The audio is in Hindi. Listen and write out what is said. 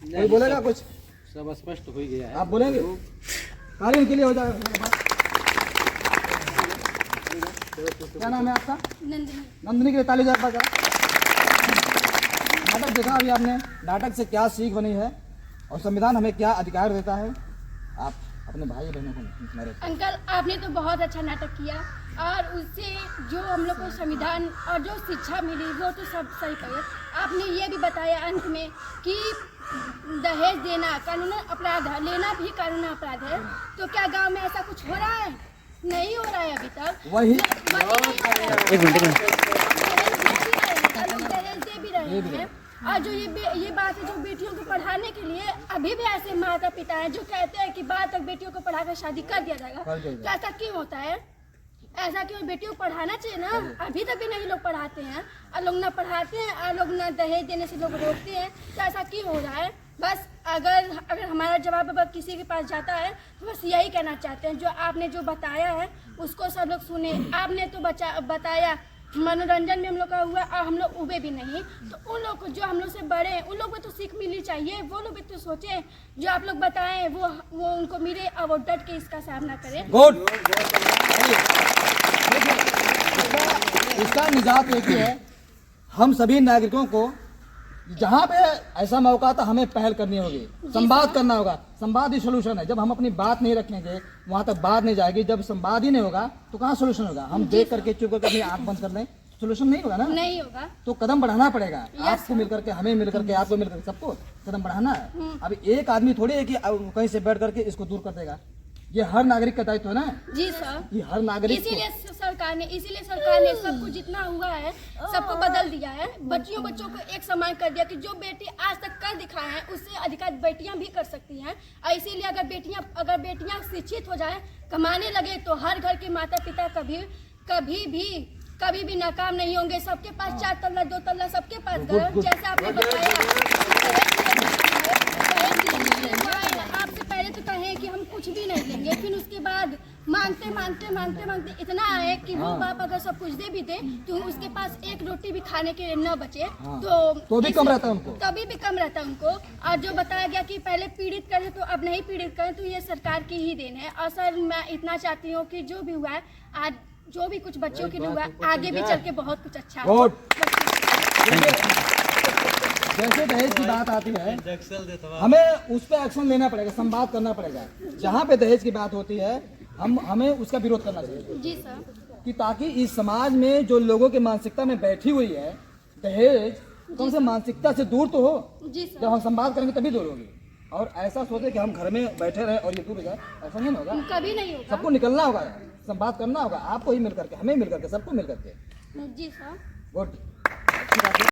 कोई बोलेगा कुछ? सब स्पष्ट हो गया है। आप बोलेंगे? कालीन के लिए हो जाएगा। क्या नाम है आपका? नंदिनी। नंदिनी के लिए ताली बजा। नाटक देखा अभी आपने, नाटक से क्या सीख बनी है और संविधान हमें क्या अधिकार देता है? आप अपने भाई बहनों को मेरे अंकल आपने तो बहुत अच्छा नाटक किया और उससे जो हम लोग को संविधान और जो शिक्षा मिली वो तो सब सही कहे। आपने ये भी बताया अंत में कि दहेज देना कानून अपराध है, लेना भी कानून अपराध है। तो क्या गांव में ऐसा कुछ हो रहा है? नहीं हो रहा है अभी तक। वही एक मिनट दहेज दे भी रहे हैं। और जो ये बात है जो बेटियों को पढ़ाने के लिए अभी भी ऐसे माता पिता हैं जो कहते हैं कि बाद तक बेटियों को पढ़ाकर शादी कर दिया जाएगा। तो ऐसा क्यों होता है? ऐसा क्यों? बेटियों को पढ़ाना चाहिए ना। अभी तक भी नहीं लोग पढ़ाते हैं और लोग ना पढ़ाते हैं और लोग ना दहेज देने से लोग रोकते हैं। तो ऐसा क्यों हो रहा है? बस अगर हमारा जवाब अब किसी के पास जाता है तो बस यही कहना चाहते हैं जो आपने जो बताया है उसको सब लोग सुने। आपने तो बताया मनोरंजन में हम लोग का हुआ और हम लोग उबे भी नहीं। तो उन लोग को जो हम लोग से बड़े हैं उन लोग को तो सीख मिलनी चाहिए। वो लोग भी तो सोचें जो आप लोग बताएं वो उनको मिले और वो डट के इसका सामना करें। गुड। इसका निजात एक ही है, हम सभी नागरिकों को जहाँ पे ऐसा मौका था हमें पहल करनी होगी, संवाद करना होगा। संवाद ही सोल्यूशन है। जब हम अपनी बात नहीं रखेंगे वहाँ तक बात नहीं जाएगी। जब संवाद ही नहीं होगा तो कहाँ सोल्यूशन होगा? हम देख करके चुप करके अपनी आंख बंद कर लें, सोल्यूशन नहीं होगा ना। नहीं होगा तो कदम बढ़ाना पड़ेगा। आपको मिलकर के, हमें मिलकर के, आपको मिलकर के, सबको कदम बढ़ाना है। अभी एक आदमी थोड़ी है कि कहीं से बैठ करके इसको दूर कर देगा। ये हर नागरिक का दायित्व है ना। जी सर। ये हर नागरिक इसीलिए सरकार ने सबको जितना हुआ है सबको बदल दिया है। बच्चों को एक समान कर दिया कि जो बेटी आज तक कर दिखाए हैं उससे अधिकार बेटियां भी कर सकती हैं। और इसीलिए अगर बेटियां शिक्षित हो जाए, कमाने लगे तो हर घर के माता पिता कभी भी नाकाम नहीं होंगे। सबके पास 4 तल्ला 2 तल्ला सबके पास घर। जैसे आपने बताया आपसे पहले तो कहे कि हम कुछ भी नहीं लेंगे, फिर उसके बाद मांगते इतना आए कि वो बाप अगर सब कुछ दे भी दे तो उसके पास एक रोटी भी खाने के न बचे। तो भी कम रहता है उनको, तभी भी कम रहता है उनको। और जो बताया गया कि पहले पीड़ित करें तो अब नहीं पीड़ित करें, तो ये सरकार की ही देन है। और सर मैं इतना चाहती हूँ कि जो भी हुआ है आज जो भी कुछ बच्चों के लिए हुआ आगे भी चल के बहुत कुछ अच्छा हो। जैसे दहेज की बात आती है हमें उस पर एक्शन लेना पड़ेगा, संवाद करना पड़ेगा। जहाँ पे दहेज की बात होती है हमें उसका विरोध करना चाहिए। जी सर। कि ताकि इस समाज में जो लोगों की मानसिकता में बैठी हुई है दहेज कम से मानसिकता से दूर तो हो। जी सर। जब हम संवाद करेंगे तभी दूर होगी। और ऐसा सोचे कि हम घर में बैठे रहे और ये दूर हो जाए, ऐसा नहीं होगा। कभी नहीं होगा। सबको निकलना होगा, संवाद करना होगा। आपको ही मिल करके, हमें मिल करके, सबको मिल करके। जी सर। गुड।